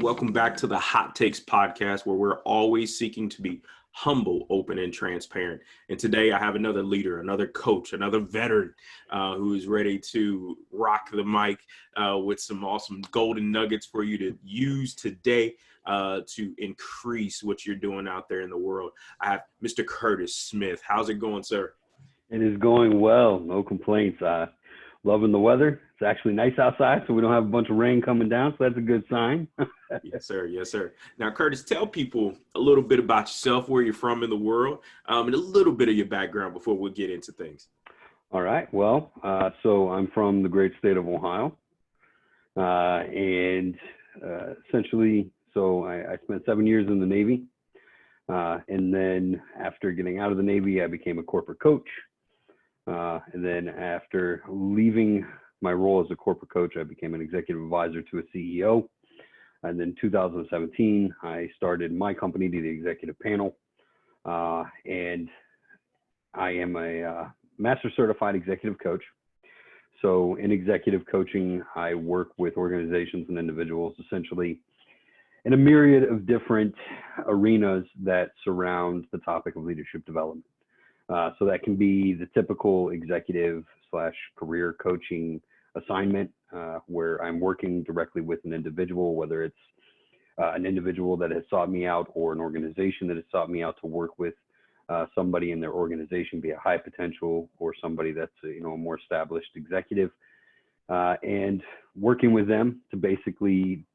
Welcome back to the Hot Takes podcast, where we're always seeking to be humble, open, and transparent. And today I have another leader, another coach, another veteran who is ready to rock the mic with some awesome golden nuggets for you to use today to increase what you're doing out there in the world. I have Mr. Curtis Smith. How's it going, sir? It is going well. No complaints. Loving the weather. It's actually nice outside, so we don't have a bunch of rain coming down, so that's a good sign. Yes, sir. Yes, sir. Now, Curtis, tell people a little bit about yourself, where you're from in the world, and a little bit of your background before we get into things. All right. Well, so I'm from the great state of Ohio, and essentially, so I spent 7 years in the Navy, and then after getting out of the Navy, I became a corporate coach. And then after leaving my role as a corporate coach, I became an executive advisor to a CEO. And then 2017, I started my company, the executive panel. And I am a master certified executive coach. So in executive coaching, I work with organizations and individuals essentially in a myriad of different arenas that surround the topic of leadership development. So that can be the typical executive/career coaching assignment where I'm working directly with an individual, whether it's an individual that has sought me out or an organization that has sought me out to work with somebody in their organization, be a high potential or somebody that's a more established executive, and working with them to basically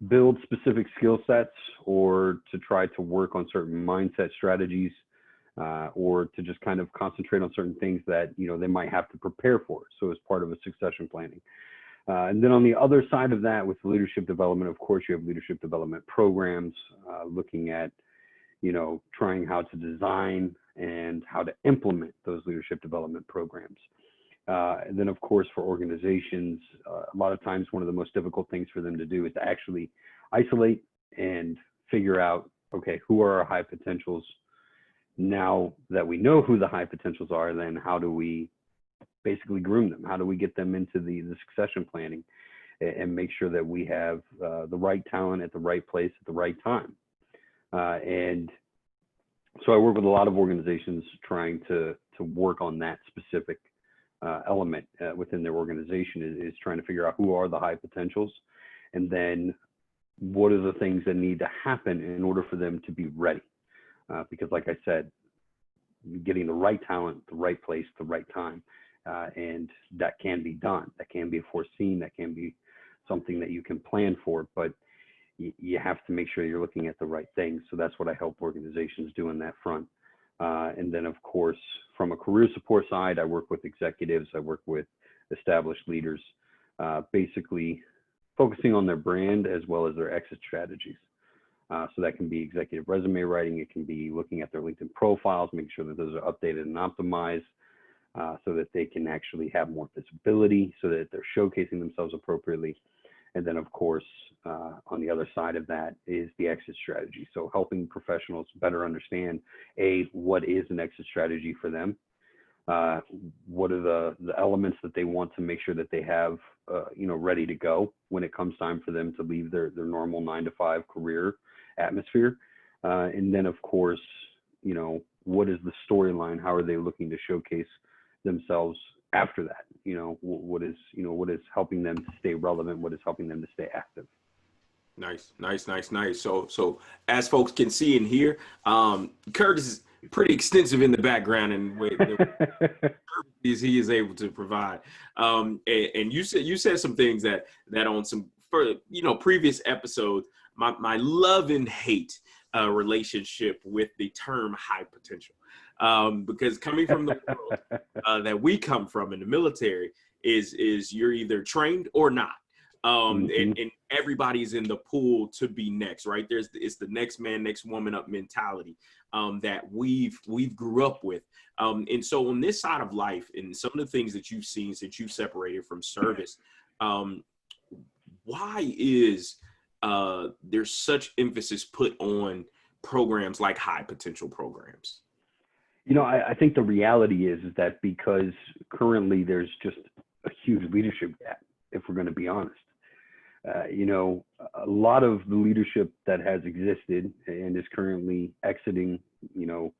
build specific skill sets or to try to work on certain mindset strategies. Or to just kind of concentrate on certain things that, they might have to prepare for. So as part of a succession planning. And then on the other side of that with leadership development, of course, you have leadership development programs, looking at, trying how to design and how to implement those leadership development programs. And then, of course, for organizations, a lot of times one of the most difficult things for them to do is to actually isolate and figure out, okay, who are our high potentials? Now that we know who the high potentials are, then how do we basically groom them? How do we get them into the succession planning and make sure that we have the right talent at the right place at the right time? And so I work with a lot of organizations trying to work on that specific element within their organization is trying to figure out who are the high potentials, and then what are the things that need to happen in order for them to be ready. Because like I said, getting the right talent, the right place, the right time, and that can be done. That can be foreseen. That can be something that you can plan for, but you have to make sure you're looking at the right things. So that's what I help organizations do on that front. And then of course, from a career support side, I work with executives. I work with established leaders, basically focusing on their brand as well as their exit strategies. So that can be executive resume writing. It can be looking at their LinkedIn profiles, making sure that those are updated and optimized so that they can actually have more visibility, so that they're showcasing themselves appropriately. And then, of course, on the other side of that is the exit strategy. So helping professionals better understand, what is an exit strategy for them? What are the elements that they want to make sure that they have, ready to go when it comes time for them to leave their normal 9-to-5 career atmosphere. And then of course, what is the storyline? How are they looking to showcase themselves after that? What is helping them to stay relevant? What is helping them to stay active? Nice. So as folks can see and hear, Curtis is pretty extensive in the background and the he is able to provide. And you said some things that on some previous episodes, my love and hate relationship with the term high potential, because coming from the world that we come from in the military is you're either trained or not. And everybody's in the pool to be next, right? It's the next man, next woman up mentality that we've grew up with. And so on this side of life, and some of the things that you've seen since you've separated from service, why is there's such emphasis put on programs like high potential programs? I think the reality is that because currently there's just a huge leadership gap, if we're going to be honest. You know, a lot of the leadership that has existed and is currently exiting, you know,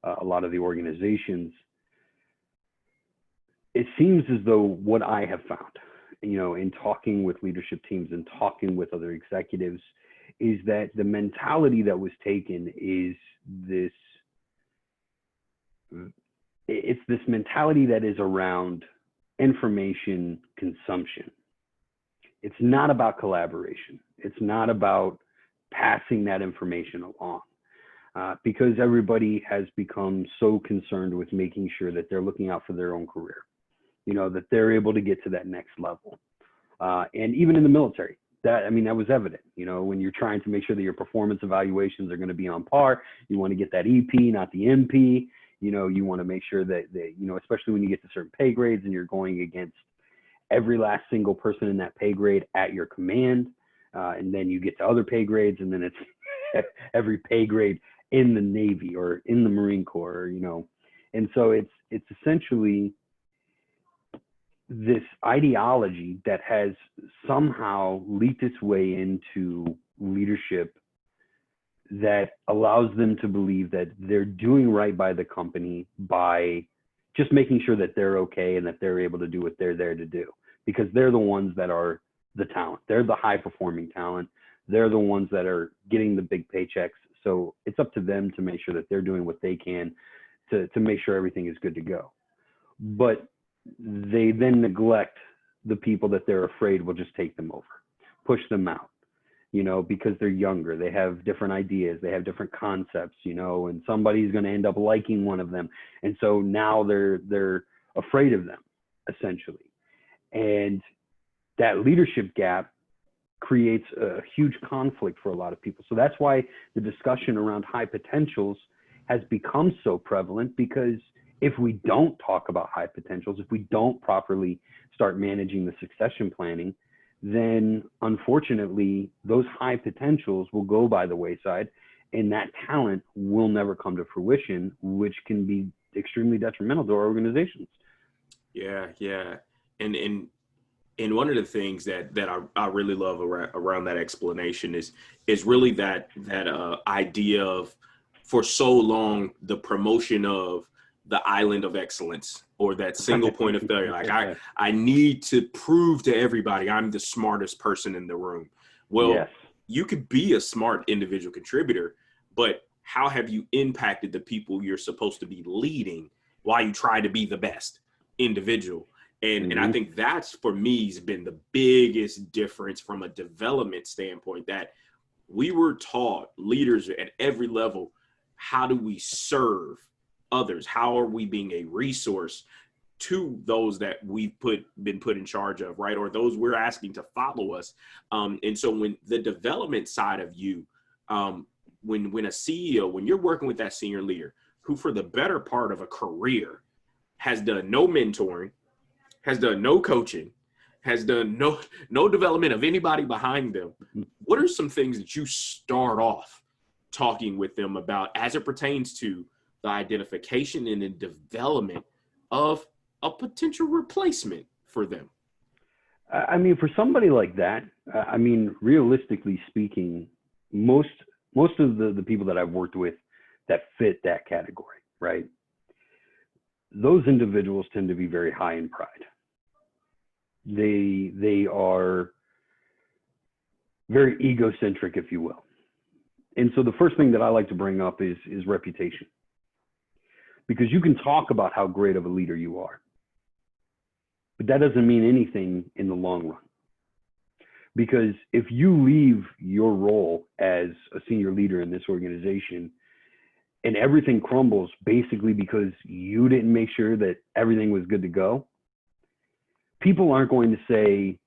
a lot of the organizations, it seems as though what I have found, you know, in talking with leadership teams and talking with other executives, is that the mentality that was taken is this, it's this mentality that is around information consumption. It's not about collaboration. It's not about passing that information along. Because everybody has become so concerned with making sure that they're looking out for their own career, you know, that they're able to get to that next level. And even in the military, that, I mean, that was evident, you know, when you're trying to make sure that your performance evaluations are going to be on par, you want to get that EP, not the MP, you know, you want to make sure that, you know, especially when you get to certain pay grades and you're going against every last single person in that pay grade at your command. And then you get to other pay grades, and then it's every pay grade in the Navy or in the Marine Corps, you know. And so it's essentially this ideology that has somehow leaked its way into leadership that allows them to believe that they're doing right by the company by just making sure that they're okay and that they're able to do what they're there to do, because they're the ones that are the talent. They're the high performing talent. They're the ones that are getting the big paychecks. So it's up to them to make sure that they're doing what they can to make sure everything is good to go. But they then neglect the people that they're afraid will just take them over, push them out, you know, because they're younger. They have different ideas. They have different concepts, you know, and somebody's going to end up liking one of them. And so now they're afraid of them, essentially. And that leadership gap creates a huge conflict for a lot of people. So that's why the discussion around high potentials has become so prevalent, because if we don't talk about high potentials, if we don't properly start managing the succession planning, then unfortunately those high potentials will go by the wayside, and that talent will never come to fruition, which can be extremely detrimental to our organizations. Yeah. And one of the things that I really love around that explanation is really that idea of, for so long, the promotion of the island of excellence, or that single point of failure. Like I need to prove to everybody I'm the smartest person in the room. Well, yes, you could be a smart individual contributor, but how have you impacted the people you're supposed to be leading while you try to be the best individual? And I think that's, for me, has been the biggest difference from a development standpoint, that we were taught, leaders at every level, how do we serve others? How are we being a resource to those that we've been put in charge of, right? Or those we're asking to follow us. And so when the development side of you, when a CEO, when you're working with that senior leader who for the better part of a career has done no mentoring, has done no coaching, has done no development of anybody behind them, what are some things that you start off talking with them about as it pertains to the identification and the development of a potential replacement for them? I mean, for somebody like that, I mean, realistically speaking, most of the people that I've worked with that fit that category, right? Those individuals tend to be very high in pride. They are very egocentric, if you will. And so the first thing that I like to bring up is reputation. Because you can talk about how great of a leader you are, but that doesn't mean anything in the long run. Because if you leave your role as a senior leader in this organization and everything crumbles basically because you didn't make sure that everything was good to go, people aren't going to say,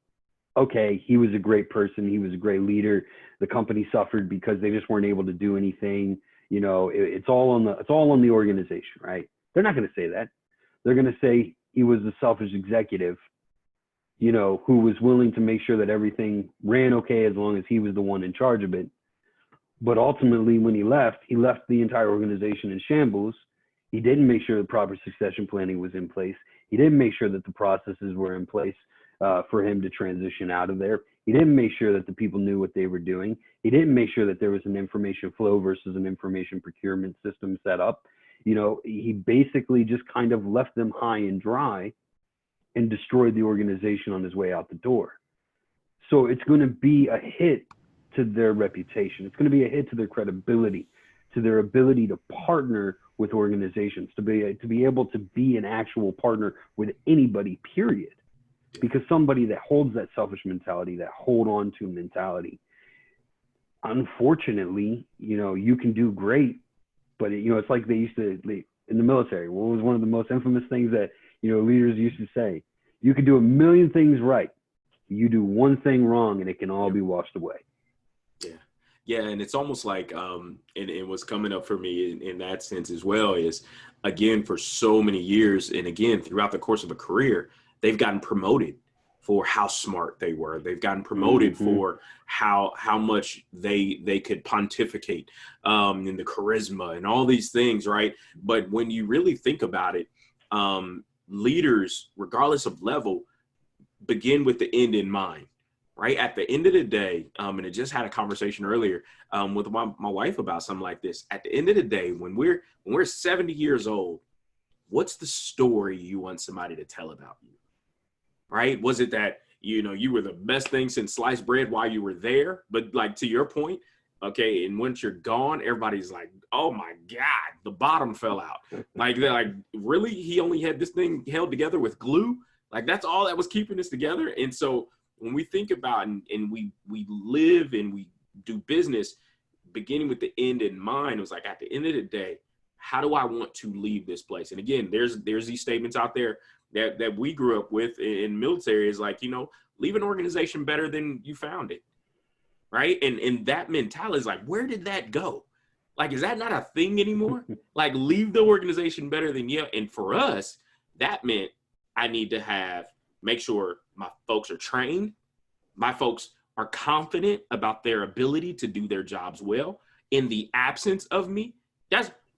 okay, he was a great person, he was a great leader, the company suffered because they just weren't able to do anything. You know, it's all on the organization, right? They're not going to say that. They're going to say he was a selfish executive, you know, who was willing to make sure that everything ran okay as long as he was the one in charge of it. But ultimately, when he left the entire organization in shambles. He didn't make sure the proper succession planning was in place. He didn't make sure that the processes were in place for him to transition out of there. He didn't make sure that the people knew what they were doing. He didn't make sure that there was an information flow versus an information procurement system set up. He basically just kind of left them high and dry and destroyed the organization on his way out the door. So it's going to be a hit to their reputation. It's going to be a hit to their credibility, to their ability to partner with organizations, to be able to be an actual partner with anybody, period. Because somebody that holds that selfish mentality, that hold on to mentality, unfortunately, you can do great, but it's like they used to in the military. What was one of the most infamous things that leaders used to say? You can do a million things right. You do one thing wrong, and it can all be washed away. Yeah, and it's almost like, and what's coming up for me in that sense as well is, again, for so many years, and again, throughout the course of a career, they've gotten promoted for how smart they were. They've gotten promoted for how much they could pontificate, and the charisma and all these things, right? But when you really think about it, leaders, regardless of level, begin with the end in mind. Right at the end of the day, and I just had a conversation earlier with my wife about something like this. At the end of the day, when we're 70 years old, what's the story you want somebody to tell about you? Right? Was it that you were the best thing since sliced bread while you were there? But like to your point, okay, and once you're gone, everybody's like, "Oh my God, the bottom fell out." Like they're like, really? He only had this thing held together with glue? Like that's all that was keeping us together? And so when we think about and we live and we do business beginning with the end in mind, it was like at the end of the day, how do I want to leave this place? And again, there's these statements out there that we grew up with in military is like, leave an organization better than you found it. Right. And that mentality is like, where did that go? Like, is that not a thing anymore? Like leave the organization better than you. And for us, that meant I need to make sure my folks are trained. My folks are confident about their ability to do their jobs well. In the absence of me,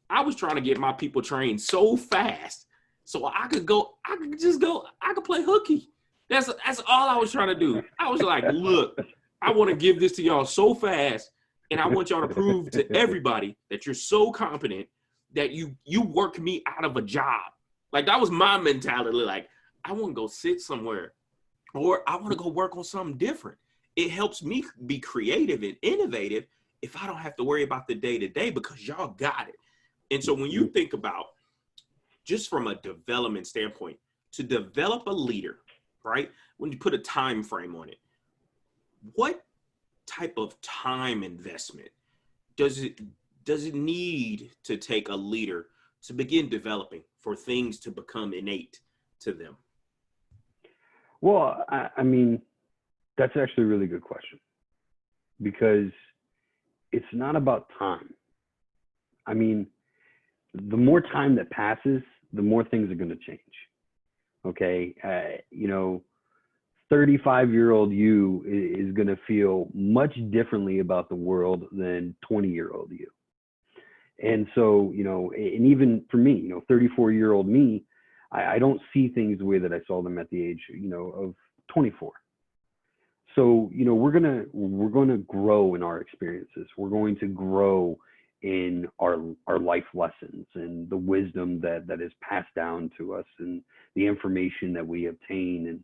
I was trying to get my people trained so fast so I could play hooky. That's all I was trying to do. I was like, look, I want to give this to y'all so fast, and I want y'all to prove to everybody that you're so competent that you work me out of a job. Like that was my mentality. Like, I want to go sit somewhere or I want to go work on something different. It helps me be creative and innovative if I don't have to worry about the day-to-day because y'all got it. And so when you think about just from a development standpoint, to develop a leader, right? When you put a time frame on it, what type of time investment does it need to take a leader to begin developing for things to become innate to them? Well, I mean, that's actually a really good question because it's not about time. I mean, the more time that passes, the more things are going to change. Okay. 35-year-old you is going to feel much differently about the world than 20-year-old you. And so, and even for me, 34-year-old me, I don't see things the way that I saw them at the age, of 24. So, we're going to grow in our experiences. We're going to grow in our life lessons and the wisdom that is passed down to us and the information that we obtain and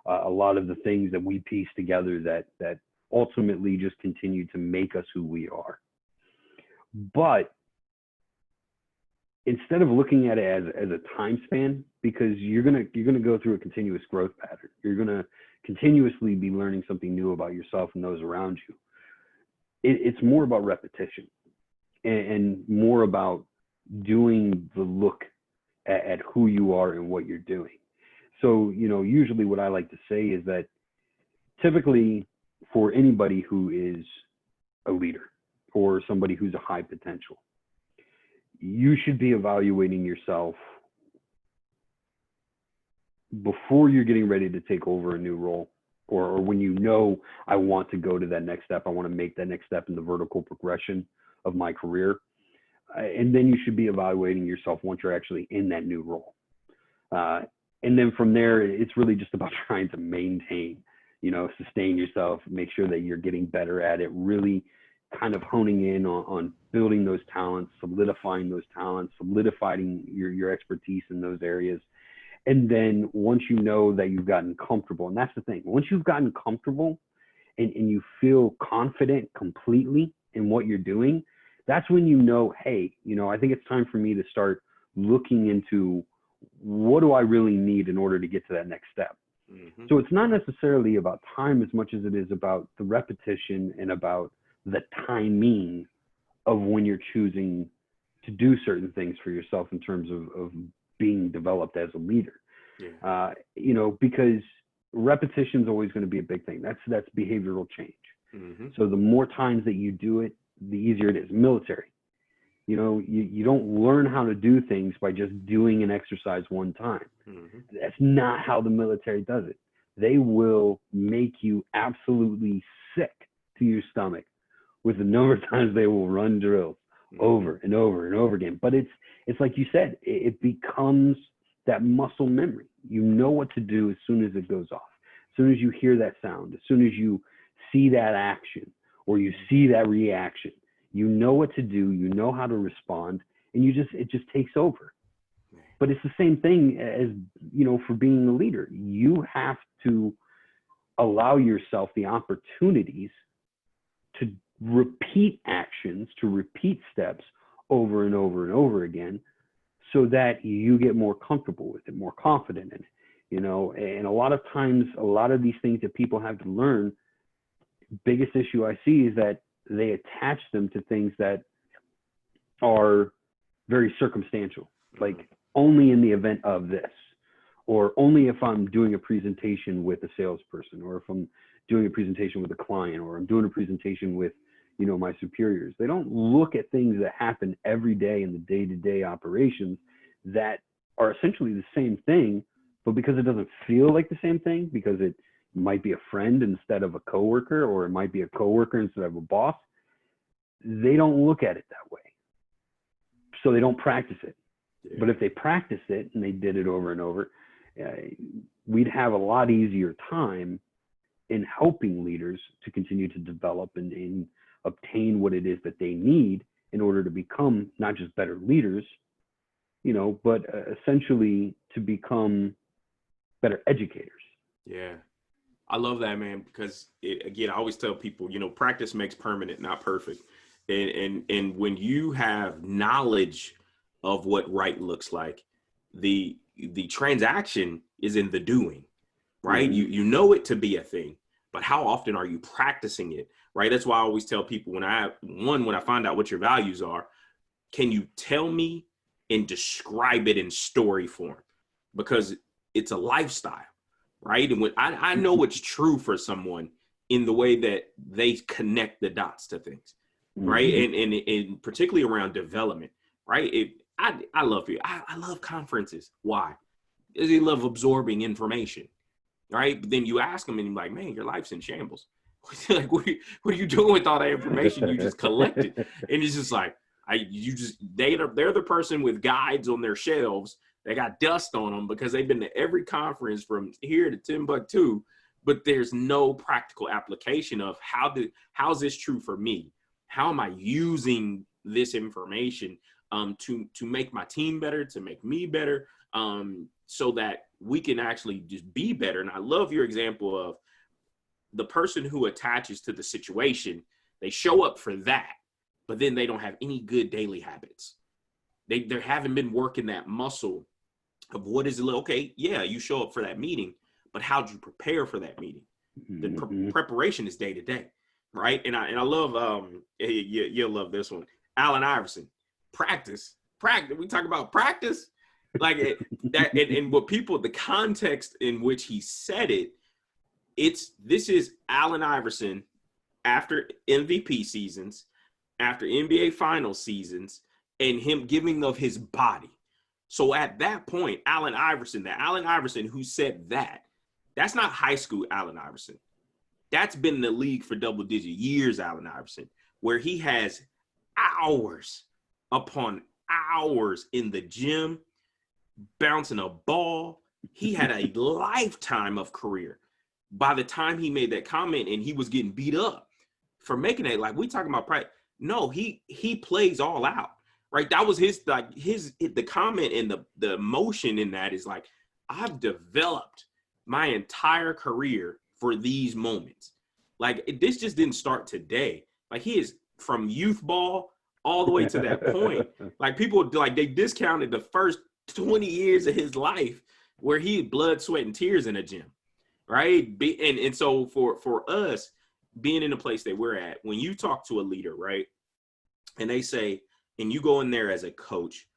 a lot of the things that we piece together that ultimately just continue to make us who we are. But instead of looking at it as a time span, because you're gonna go through a continuous growth pattern, you're gonna continuously be learning something new about yourself and those around you. It's more about repetition and more about doing the look at who you are and what you're doing. So, usually what I like to say is that typically for anybody who is a leader or somebody who's a high potential, you should be evaluating yourself before you're getting ready to take over a new role or when I want to go to that next step. I want to make that next step in the vertical progression of my career. And then you should be evaluating yourself once you're actually in that new role. And then from there, it's really just about trying to maintain, sustain yourself, make sure that you're getting better at it, really kind of honing in on building those talents, solidifying your expertise in those areas. And then once you know that you've gotten comfortable, and that's the thing, once you've gotten comfortable and you feel confident completely in what you're doing, that's when hey, I think it's time for me to start looking into what do I really need in order to get to that next step. Mm-hmm. So it's not necessarily about time as much as it is about the repetition and about the timing of when you're choosing to do certain things for yourself in terms of being developed as a leader. Yeah. Because repetition is always going to be a big thing. That's behavioral change. Mm-hmm. So the more times that you do it, the easier it is. Military, you don't learn how to do things by just doing an exercise one time. Mm-hmm. That's not how the military does it. They will make you absolutely sick to your stomach with the number of times they will run drills over and over and over again. But it's like you said, it becomes that muscle memory. You know what to do as soon as it goes off, as soon as you hear that sound, as soon as you see that action or you see that reaction, you know what to do, you know how to respond, and it just takes over. But it's the same thing as, for being a leader. You have to allow yourself the opportunities to repeat actions, to repeat steps over and over and over again, so that you get more comfortable with it, more confident in it, and a lot of times, a lot of these things that people have to learn, biggest issue I see is that they attach them to things that are very circumstantial, like only in the event of this, or only if I'm doing a presentation with a salesperson, or if I'm doing a presentation with a client, or I'm doing a presentation with, my superiors. They don't look at things that happen every day in the day-to-day operations that are essentially the same thing, but because it doesn't feel like the same thing, because it might be a friend instead of a coworker, or it might be a coworker instead of a boss, they don't look at it that way. So they don't practice it. Yeah. But if they practice it and they did it over and over, we'd have a lot easier time in helping leaders to continue to develop and obtain what it is that they need in order to become not just better leaders, but essentially to become better educators. Yeah. I love that, man, because again, I always tell people, practice makes permanent, not perfect. And when you have knowledge of what right looks like, the transaction is in the doing, right? Mm-hmm. You know it to be a thing, but how often are you practicing it, right? That's why I always tell people when I find out what your values are, can you tell me and describe it in story form? Because it's a lifestyle. Right. And when I know it's true for someone in the way that they connect the dots to things. Right. Mm-hmm. And particularly around development. Right. I love it. I love conferences. Why? Because they love absorbing information. Right. But then you ask them and you're like, man, your life's in shambles. Like, what are you doing with all that information you just collected? And it's just like, they're the person with guides on their shelves. They got dust on them because they've been to every conference from here to Timbuktu, but there's no practical application of how's this true for me? How am I using this information to make my team better, to make me better, so that we can actually just be better? And I love your example of the person who attaches to the situation. They show up for that, but then they don't have any good daily habits. They haven't been working that muscle of what is it? Okay, yeah, you show up for that meeting, but how'd you prepare for that meeting? The preparation is day to day, right? And I love you'll love this one, Allen Iverson. Practice. We talk about practice, like that, and what people, the context in which he said it. This is Allen Iverson after MVP seasons, after NBA final seasons, and him giving of his body. So at that point, the Allen Iverson who said that's not high school Allen Iverson. That's been in the league for double-digit years, Allen Iverson, where he has hours upon hours in the gym, bouncing a ball. He had a lifetime of career. by the time he made that comment and he was getting beat up for making it, like we talking about pride. No, he plays all out, right? That was his, like the comment and the emotion in that is like, I've developed my entire career for these moments. Like this just didn't start today. Like he is from youth ball all the way to that point. Like people like they discounted the first 20 years of his life where he had blood, sweat, and tears in a gym, right? And so for us being in the place that we're at, when you talk to a leader, right, and they say, and you go in there as a coach,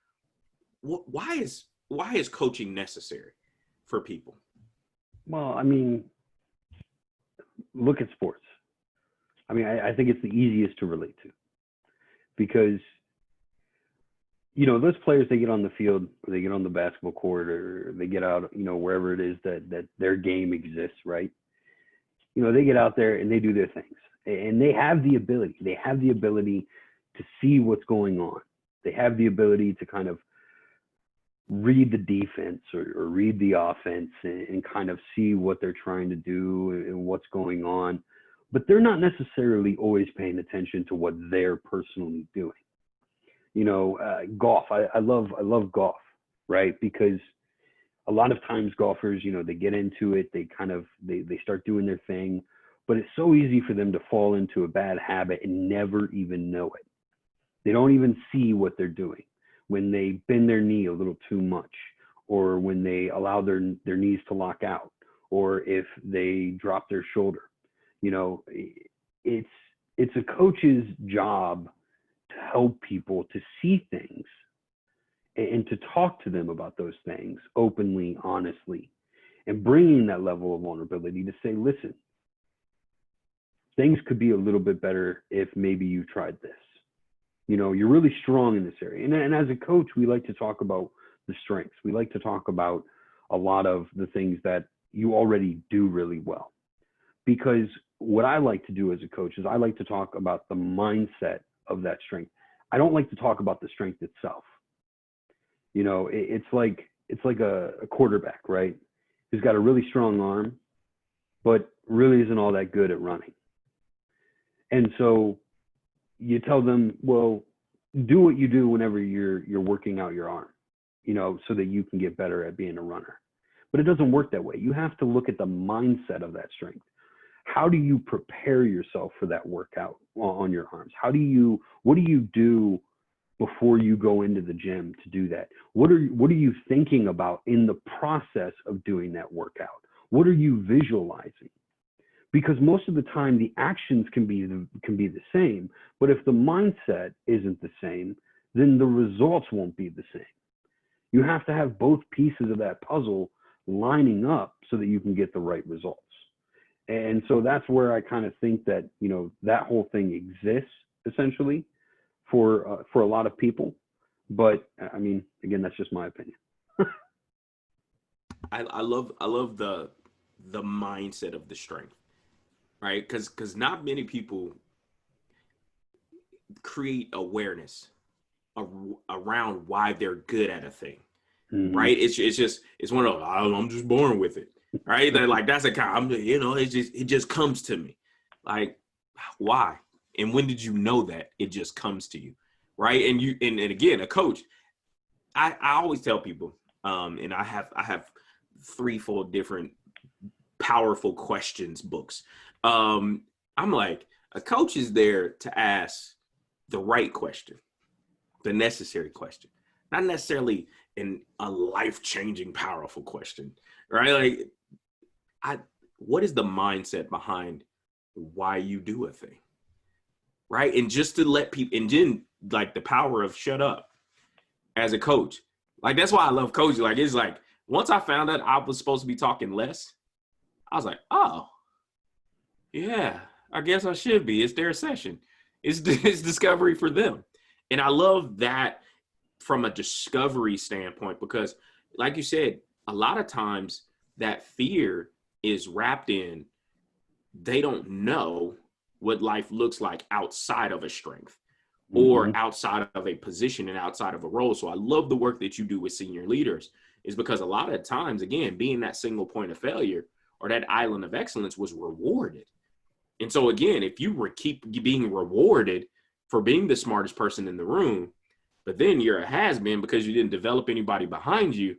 why is coaching necessary for people? Well, I mean, look at sports. I mean, I think it's the easiest to relate to because, you know, those players, they get on the field, or they get on the basketball court, or they get out, you know, wherever it is that their game exists, right? You know, they get out there and they do their things, and they have the ability. They have the ability to see what's going on. They have the ability to kind of read the defense or read the offense and kind of see what they're trying to do and what's going on. But they're not necessarily always paying attention to what they're personally doing. You know, golf. I love golf, right? Because a lot of times golfers, you know, they get into it, they kind of they start doing their thing, but it's so easy for them to fall into a bad habit and never even know it. They don't even see what they're doing when they bend their knee a little too much, or when they allow their knees to lock out, or if they drop their shoulder. You know, it's a coach's job to help people to see things and to talk to them about those things openly, honestly, and bringing that level of vulnerability to say, listen, things could be a little bit better if maybe you tried this. You know, you're really strong in this area. And as a coach, we like to talk about the strengths. We like to talk about a lot of the things that you already do really well. Because what I like to do as a coach is I like to talk about the mindset of that strength. I don't like to talk about the strength itself. You know, it's like a quarterback, right? Who's got a really strong arm, but really isn't all that good at running. And so you tell them, well, do what you do whenever you're working out your arm, you know, so that you can get better at being a runner. But it doesn't work that way. You have to look at the mindset of that strength. How do you prepare yourself for that workout on your arms? What do you do before you go into the gym to do that? What are you thinking about in the process of doing that workout? What are you visualizing? Because most of the time the actions can be the same, but if the mindset isn't the same, then the results won't be the same. You have to have both pieces of that puzzle lining up so that you can get the right results. And so that's where I kind of think that, you know, that whole thing exists essentially for a lot of people. But I mean, again, that's just my opinion. I love the mindset of the strength, right? Because not many people create awareness around why they're good at a thing, right? It's one of those, I'm just born with it, right? Like that's a kind, you know, it just comes to me. Like, why? And when did you know that it just comes to you, right? And again, a coach, I always tell people, and I have 3-fold different powerful questions books. I'm like, a coach is there to ask the right question, the necessary question, not necessarily a life-changing, powerful question, right? Like, what is the mindset behind why you do a thing, right? And just to let people, and then like the power of shut up as a coach. Like, that's why I love coaching. Like, it's like, once I found out I was supposed to be talking less, I was like, oh, yeah, I guess I should be. It's their session. It's discovery for them. And I love that from a discovery standpoint, because like you said, a lot of times that fear is wrapped in, they don't know what life looks like outside of a strength or outside of a position and outside of a role. So I love the work that you do with senior leaders, is because a lot of times, again, being that single point of failure, or that island of excellence was rewarded. And so again, if you keep being rewarded for being the smartest person in the room, but then you're a has-been because you didn't develop anybody behind you,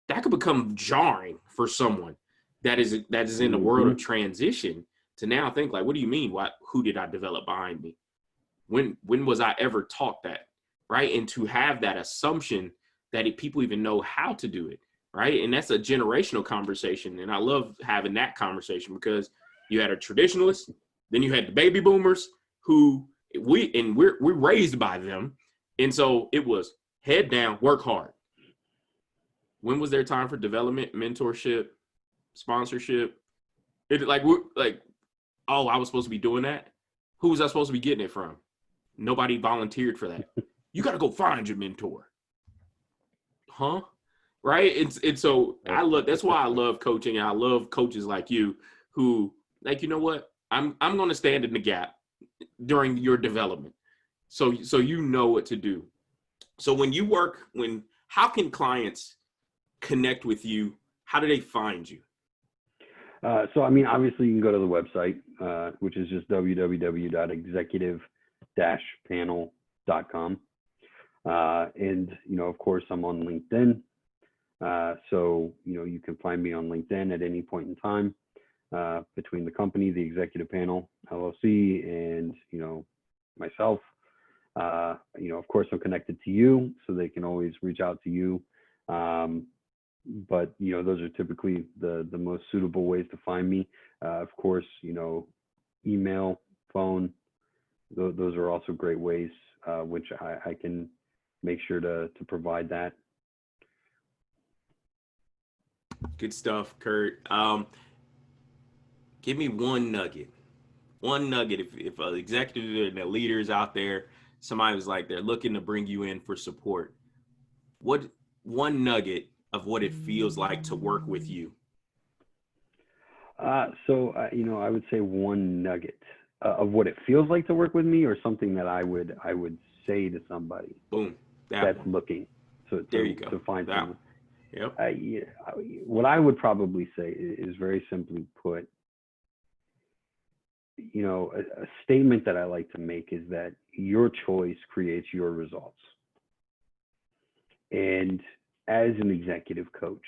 that could become jarring for someone that is in the world of transition to now think like, what do you mean? Who did I develop behind me? When was I ever taught that? Right. And to have that assumption that people even know how to do it. Right. And that's a generational conversation. And I love having that conversation because you had a traditionalist, then you had the baby boomers who we're raised by them. And so it was head down, work hard. When was there time for development, mentorship, sponsorship? Oh, I was supposed to be doing that. Who was I supposed to be getting it from? Nobody volunteered for that. You got to go find your mentor. Huh? Right? It's so that's why I love coaching. And I love coaches like you who like, you know what? I'm going to stand in the gap during your development. So you know what to do. So how can clients connect with you? How do they find you? So, I mean, obviously you can go to the website, which is just www.executive-panel.com. And, of course, I'm on LinkedIn. So, you can find me on LinkedIn at any point in time between the company, the Executive Panel, LLC, and, myself. Of course, I'm connected to you, so they can always reach out to you. But those are typically the most suitable ways to find me. Of course, email, phone, those are also great ways, which I can make sure to provide that. Good stuff, Kurt. Give me one nugget. If an executive and the leaders out there, somebody was like they're looking to bring you in for support, what one nugget of what it feels like to work with you? I would say one nugget of what it feels like to work with me, or something that I would say to somebody. Boom. That's looking. So there you go. To find someone. Yep. What I would probably say is very simply put, a statement that I like to make is that your choice creates your results. And as an executive coach,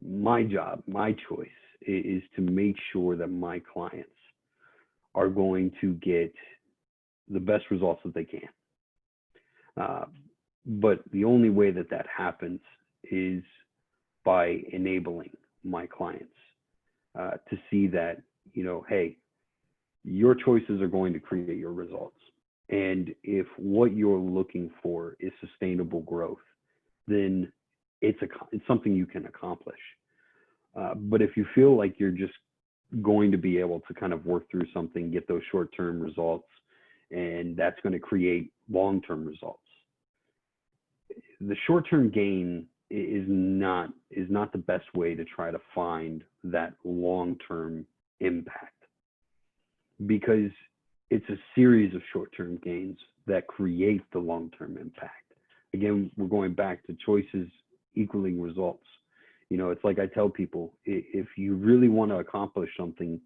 my job, my choice is to make sure that my clients are going to get the best results that they can. But the only way that happens is by enabling my clients to see that, hey, your choices are going to create your results. And if what you're looking for is sustainable growth, then it's something you can accomplish. But if you feel like you're just going to be able to kind of work through something, get those short-term results, and that's going to create long-term results, the short-term gain is not the best way to try to find that long-term impact, because it's a series of short-term gains that create the long-term impact. Again, we're going back to choices equaling results. It's like I tell people, if you really want to accomplish something,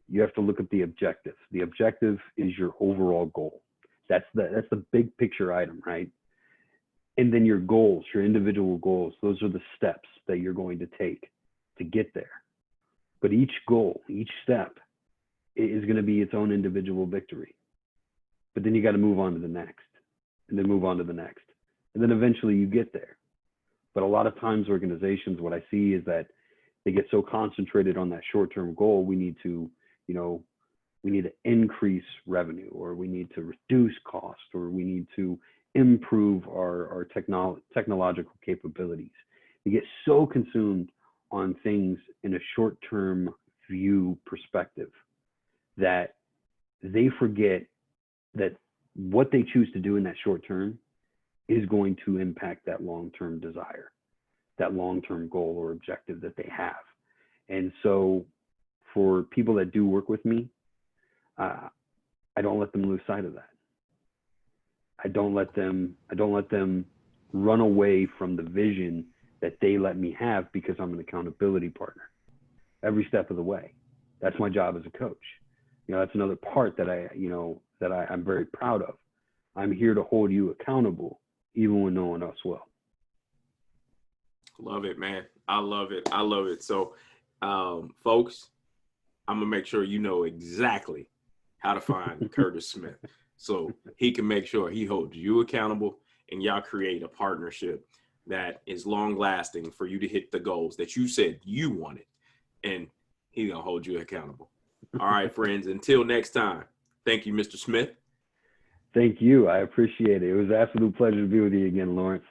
you have to look at the objective. The objective is your overall goal. That's the big picture item, right? And then your goals, your individual goals, those are the steps that you're going to take to get there. But each goal, each step is going to be its own individual victory. But then you got to move on to the next, and then move on to the next. And then eventually you get there. But a lot of times organizations, what I see is that they get so concentrated on that short-term goal. We need to increase revenue, or we need to reduce cost, or we need to improve our technological capabilities. They get so consumed on things in a short-term view perspective that they forget that what they choose to do in that short term is going to impact that long-term desire, that long-term goal or objective that they have. And so for people that do work with me, I don't let them lose sight of that. I don't let them run away from the vision that they let me have, because I'm an accountability partner. every step of the way. That's my job as a coach. That's another part that I'm very proud of. I'm here to hold you accountable, even when no one else will. Love it, man. I love it. I love it. So, folks, I'm gonna make sure you know exactly how to find Curtis Smith, so he can make sure he holds you accountable, and y'all create a partnership that is long lasting for you to hit the goals that you said you wanted, and he's gonna hold you accountable. All right, friends. Until next time. Thank you, Mr. Smith. Thank you. I appreciate it. It was an absolute pleasure to be with you again, Lawrence.